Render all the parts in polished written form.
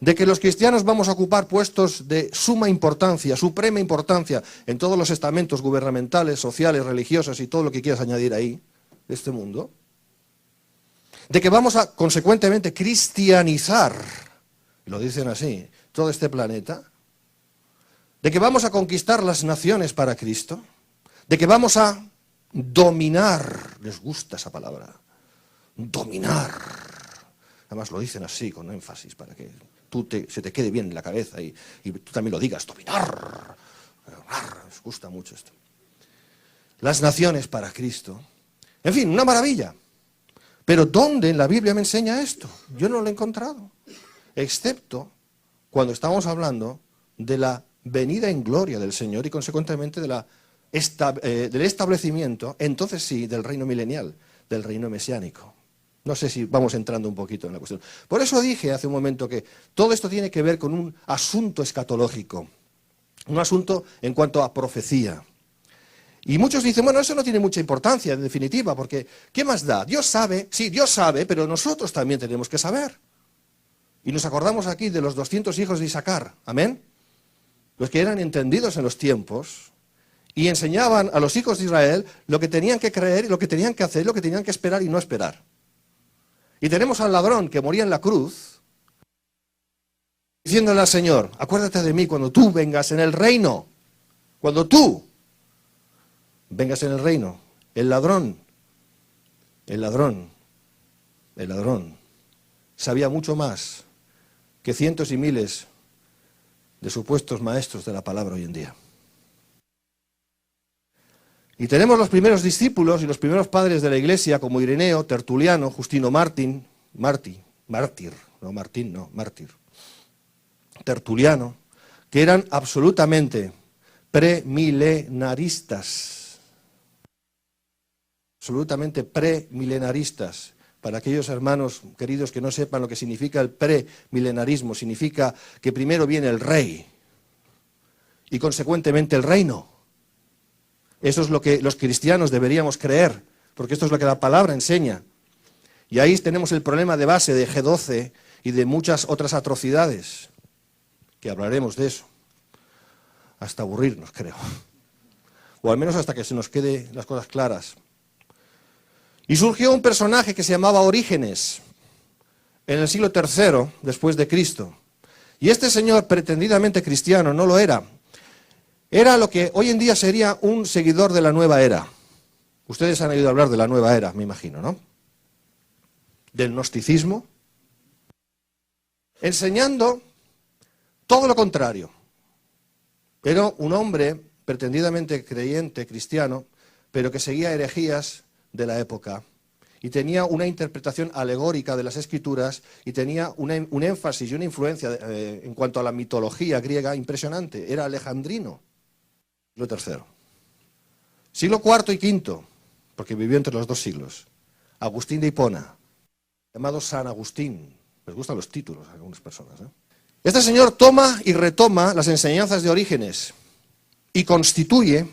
de que los cristianos vamos a ocupar puestos de suma importancia, suprema importancia en todos los estamentos gubernamentales, sociales, religiosos y todo lo que quieras añadir ahí, de este mundo, de que vamos a, consecuentemente, cristianizar, lo dicen así, todo este planeta, de que vamos a conquistar las naciones para Cristo, de que vamos a dominar, les gusta esa palabra, dominar, además lo dicen así, con énfasis, para que se te quede bien en la cabeza y tú también lo digas, dominar, les gusta mucho esto. Las naciones para Cristo, en fin, una maravilla. Pero ¿dónde en la Biblia me enseña esto? Yo no lo he encontrado, excepto cuando estamos hablando de la venida en gloria del Señor y consecuentemente del establecimiento, entonces sí, del reino milenial, del reino mesiánico. No sé si vamos entrando un poquito en la cuestión. Por eso dije hace un momento que todo esto tiene que ver con un asunto escatológico, un asunto en cuanto a profecía. Y muchos dicen, bueno, eso no tiene mucha importancia, en definitiva, porque ¿qué más da? Dios sabe, sí, Dios sabe, pero nosotros también tenemos que saber. Y nos acordamos aquí de los 200 hijos de Isaacar, ¿amén? Los que eran entendidos en los tiempos y enseñaban a los hijos de Israel lo que tenían que creer, lo que tenían que hacer, lo que tenían que esperar y no esperar. Y tenemos al ladrón que moría en la cruz, diciéndole al Señor, acuérdate de mí cuando tú vengas en el reino, cuando tú vengas en el reino. El ladrón sabía mucho más que cientos y miles de supuestos maestros de la palabra hoy en día. Y tenemos los primeros discípulos y los primeros padres de la Iglesia, como Ireneo, Tertuliano, Justino Mártir, Tertuliano, que eran absolutamente premilenaristas. Absolutamente premilenaristas. Para aquellos hermanos queridos que no sepan lo que significa el premilenarismo, significa que primero viene el rey y consecuentemente el reino. Eso es lo que los cristianos deberíamos creer, porque esto es lo que la palabra enseña. Y ahí tenemos el problema de base de G12 y de muchas otras atrocidades, que hablaremos de eso, hasta aburrirnos, creo. O al menos hasta que se nos quede las cosas claras. Y surgió un personaje que se llamaba Orígenes, en el siglo III después de Cristo. Y este señor, pretendidamente cristiano, no lo era. Era lo que hoy en día sería un seguidor de la nueva era. Ustedes han oído hablar de la nueva era, me imagino, ¿no? Del gnosticismo. Enseñando todo lo contrario. Era un hombre pretendidamente creyente, cristiano, pero que seguía herejías de la época y tenía una interpretación alegórica de las Escrituras y tenía un énfasis y una influencia en cuanto a la mitología griega impresionante. Era alejandrino. Siglo III. Siglo IV y V, porque vivió entre los dos siglos. Agustín de Hipona, llamado San Agustín. Les gustan los títulos a algunas personas, ¿eh? Este señor toma y retoma las enseñanzas de Orígenes y constituye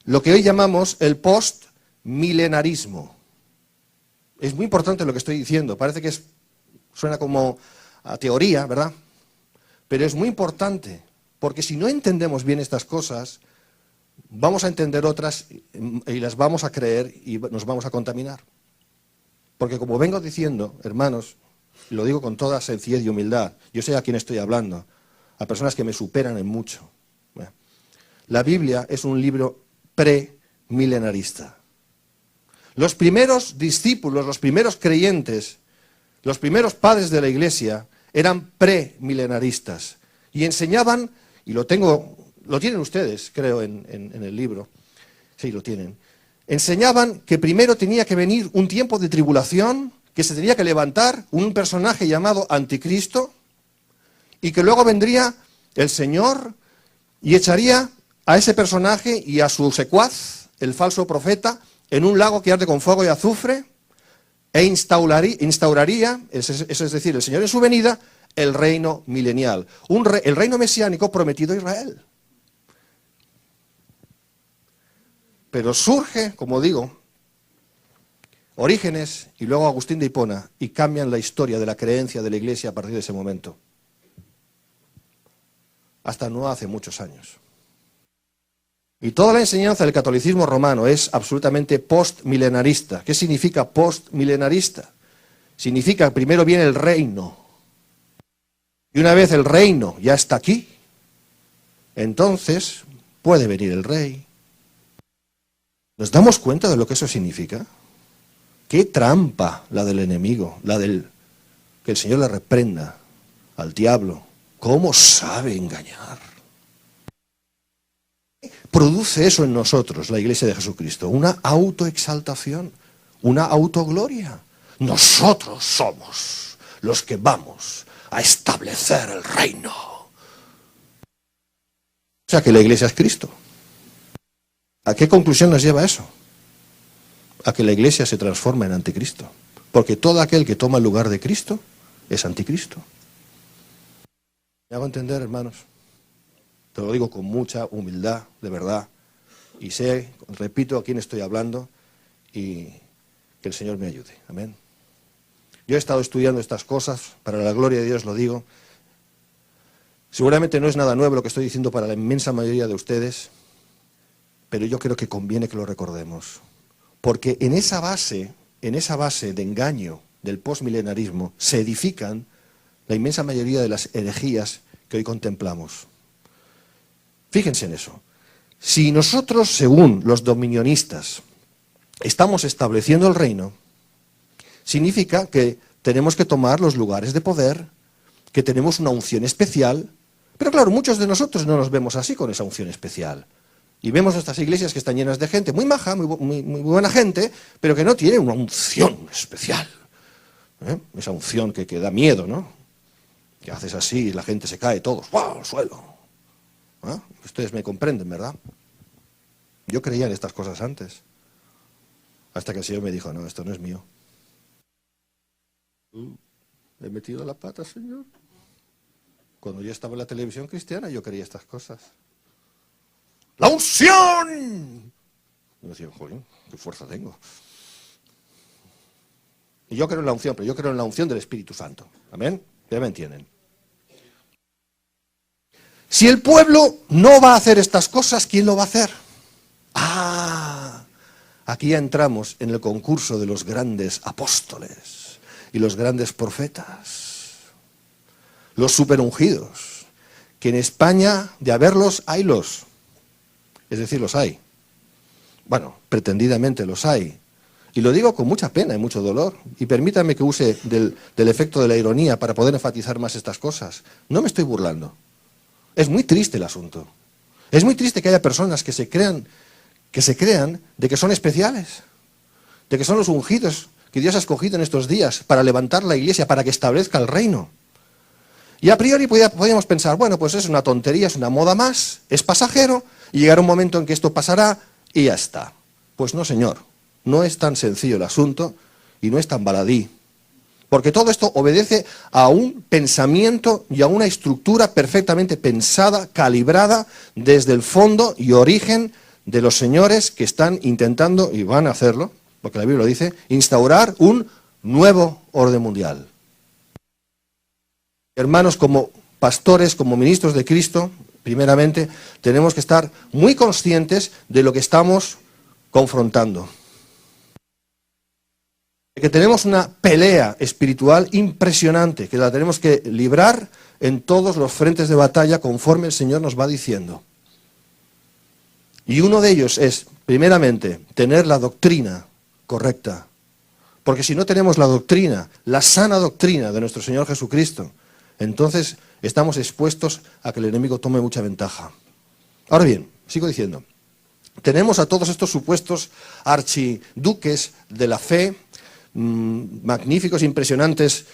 lo que hoy llamamos el postmilenarismo. Es muy importante lo que estoy diciendo, parece que suena como a teoría, ¿verdad? Pero es muy importante, porque si no entendemos bien estas cosas, vamos a entender otras y las vamos a creer y nos vamos a contaminar. Porque como vengo diciendo, hermanos, y lo digo con toda sencillez y humildad, yo sé a quién estoy hablando, a personas que me superan en mucho. La Biblia es un libro premilenarista. Los primeros discípulos, los primeros creyentes, los primeros padres de la Iglesia eran premilenaristas y enseñaban, y lo tienen ustedes, creo, en el libro, sí, lo tienen, enseñaban que primero tenía que venir un tiempo de tribulación, que se tenía que levantar un personaje llamado Anticristo y que luego vendría el Señor y echaría a ese personaje y a su secuaz, el falso profeta, en un lago que arde con fuego y azufre e instauraría, eso es decir, el Señor en su venida, el reino milenial, el reino mesiánico prometido a Israel. Pero surge, como digo, Orígenes y luego Agustín de Hipona, y cambian la historia de la creencia de la Iglesia a partir de ese momento. Hasta no hace muchos años. Y toda la enseñanza del catolicismo romano es absolutamente postmilenarista. ¿Qué significa postmilenarista? Significa que primero viene el reino. Y una vez el reino ya está aquí, entonces puede venir el rey. ¿Nos damos cuenta de lo que eso significa? Qué trampa la del enemigo, que el Señor le reprenda al diablo. ¿Cómo sabe engañar? Produce eso en nosotros, la Iglesia de Jesucristo, una autoexaltación, una autogloria. Nosotros somos los que vamos a establecer el reino. O sea que la Iglesia es Cristo. ¿A qué conclusión nos lleva eso? A que la Iglesia se transforma en anticristo. Porque todo aquel que toma el lugar de Cristo es anticristo. ¿Me hago entender, hermanos? Te lo digo con mucha humildad, de verdad. Y sé, repito a quién estoy hablando y que el Señor me ayude. Amén. Yo he estado estudiando estas cosas, para la gloria de Dios lo digo. Seguramente no es nada nuevo lo que estoy diciendo para la inmensa mayoría de ustedes, pero yo creo que conviene que lo recordemos. Porque en esa base de engaño del postmilenarismo se edifican la inmensa mayoría de las herejías que hoy contemplamos. Fíjense en eso. Si nosotros, según los dominionistas, estamos estableciendo el reino, significa que tenemos que tomar los lugares de poder, que tenemos una unción especial, pero claro, muchos de nosotros no nos vemos así con esa unción especial. Y vemos estas iglesias que están llenas de gente muy maja, muy buena gente, pero que no tiene una unción especial. Esa unción que da miedo, ¿no? Que haces así y la gente se cae todos, ¡wow!, al suelo. Ustedes me comprenden, ¿verdad? Yo creía en estas cosas antes, hasta que el Señor me dijo, no, esto no es mío. ¿He metido la pata, Señor? Cuando yo estaba en la televisión cristiana, yo creía estas cosas. ¡La unción! Y yo decía, joder, qué fuerza tengo. Y yo creo en la unción, pero yo creo en la unción del Espíritu Santo. ¿Amén? Ya me entienden. Si el pueblo no va a hacer estas cosas, ¿quién lo va a hacer? Aquí ya entramos en el concurso de los grandes apóstoles y los grandes profetas, los superungidos, que en España, de haberlos, haylos. Es decir, los hay. Bueno, pretendidamente los hay. Y lo digo con mucha pena y mucho dolor. Y permítanme que use del efecto de la ironía para poder enfatizar más estas cosas. No me estoy burlando. Es muy triste el asunto. Es muy triste que haya personas que se crean de que son especiales, de que son los ungidos que Dios ha escogido en estos días para levantar la iglesia, para que establezca el reino. Y a priori podríamos pensar, bueno, pues es una tontería, es una moda más, es pasajero, y llegará un momento en que esto pasará y ya está. Pues no, señor, no es tan sencillo el asunto y no es tan baladí. Porque todo esto obedece a un pensamiento y a una estructura perfectamente pensada, calibrada desde el fondo y origen de los señores que están intentando, y van a hacerlo, porque la Biblia lo dice, instaurar un nuevo orden mundial. Hermanos, como pastores, como ministros de Cristo, primeramente, tenemos que estar muy conscientes de lo que estamos confrontando. Que tenemos una pelea espiritual impresionante, que la tenemos que librar en todos los frentes de batalla conforme el Señor nos va diciendo. Y uno de ellos es, primeramente, tener la doctrina correcta. Porque si no tenemos la doctrina, la sana doctrina de nuestro Señor Jesucristo, entonces estamos expuestos a que el enemigo tome mucha ventaja. Ahora bien, sigo diciendo, tenemos a todos estos supuestos archiduques de la fe, magníficos, impresionantes,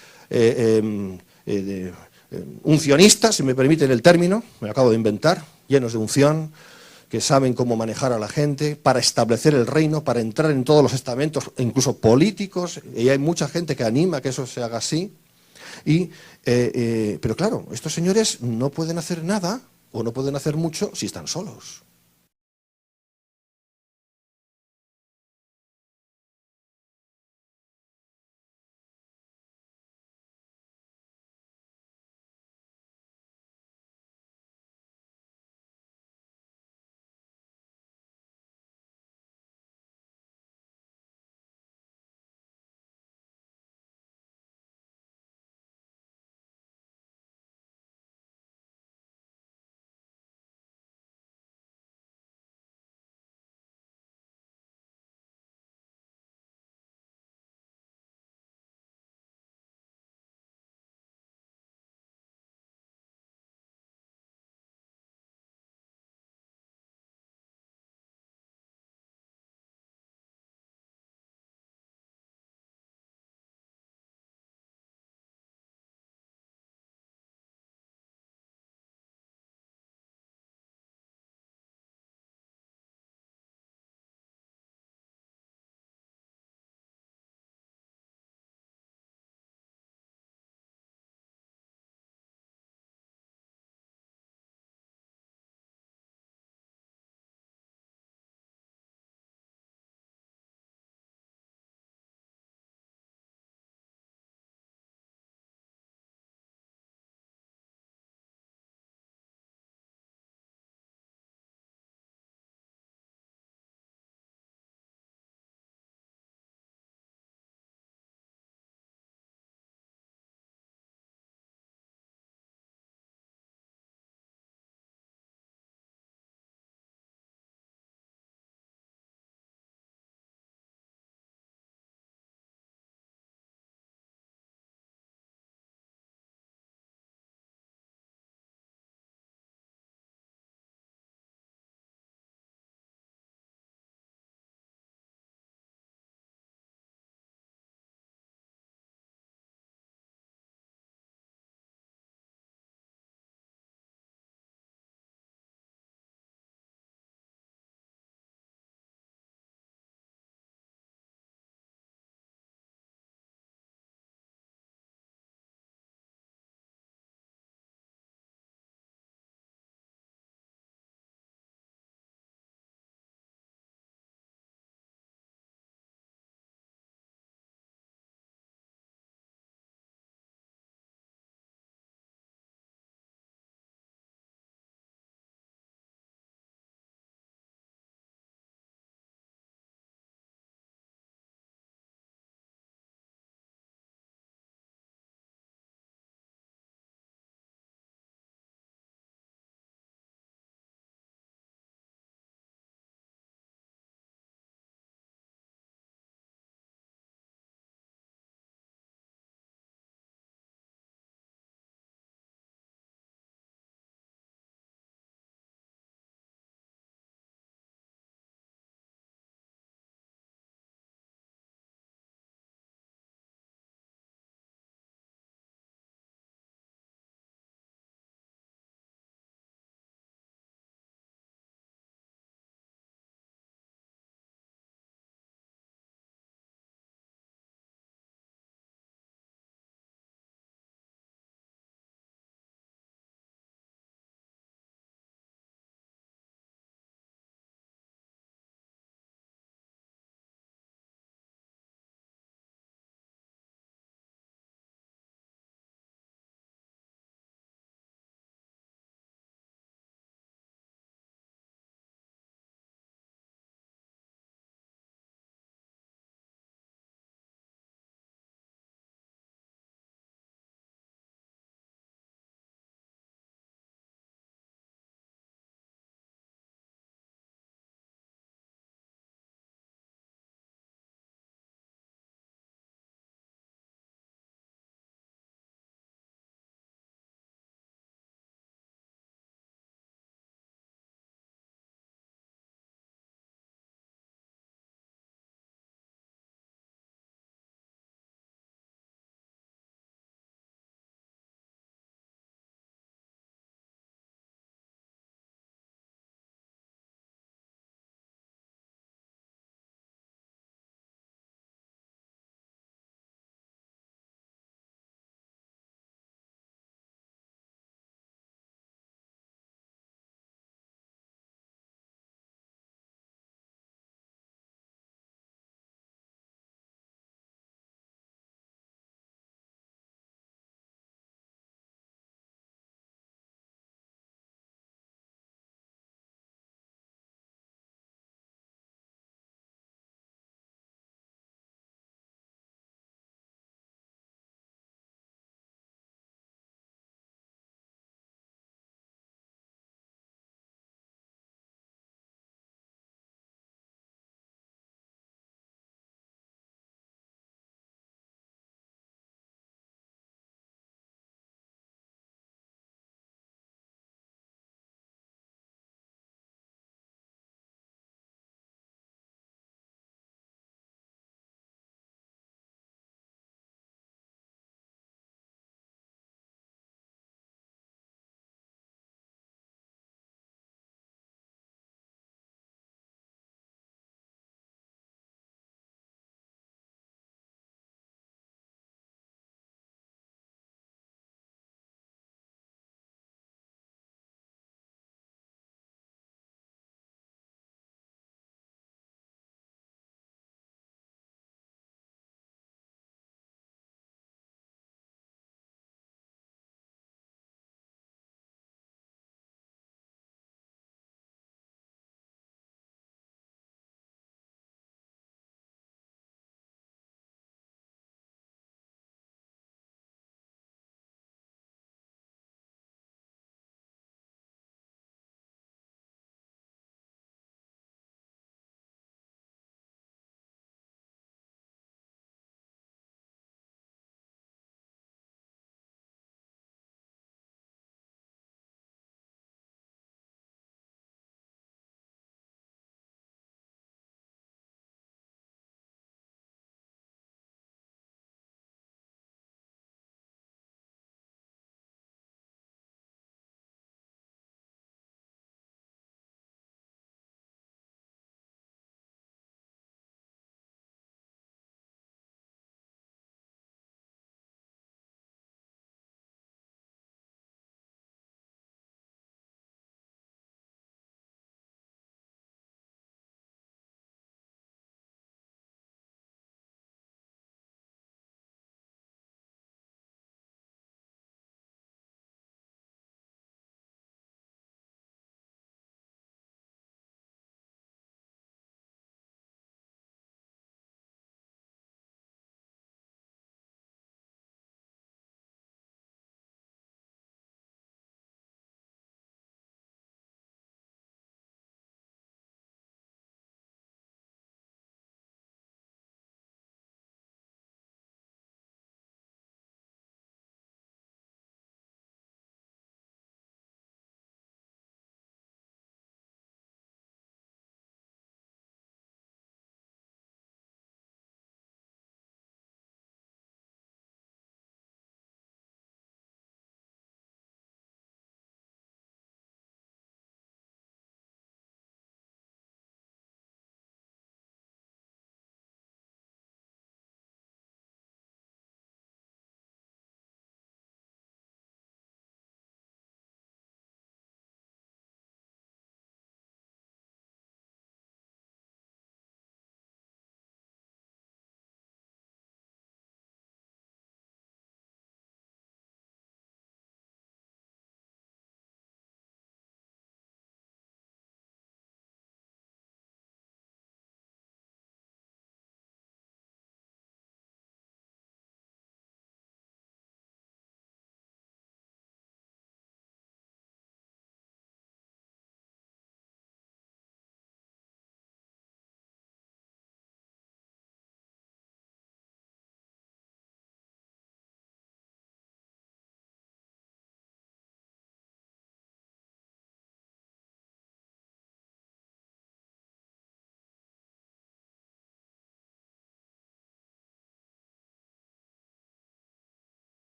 uncionistas, si me permiten el término, me lo acabo de inventar, llenos de unción, que saben cómo manejar a la gente para establecer el reino, para entrar en todos los estamentos, incluso políticos, y hay mucha gente que anima que eso se haga así. Pero claro, estos señores no pueden hacer nada o no pueden hacer mucho si están solos.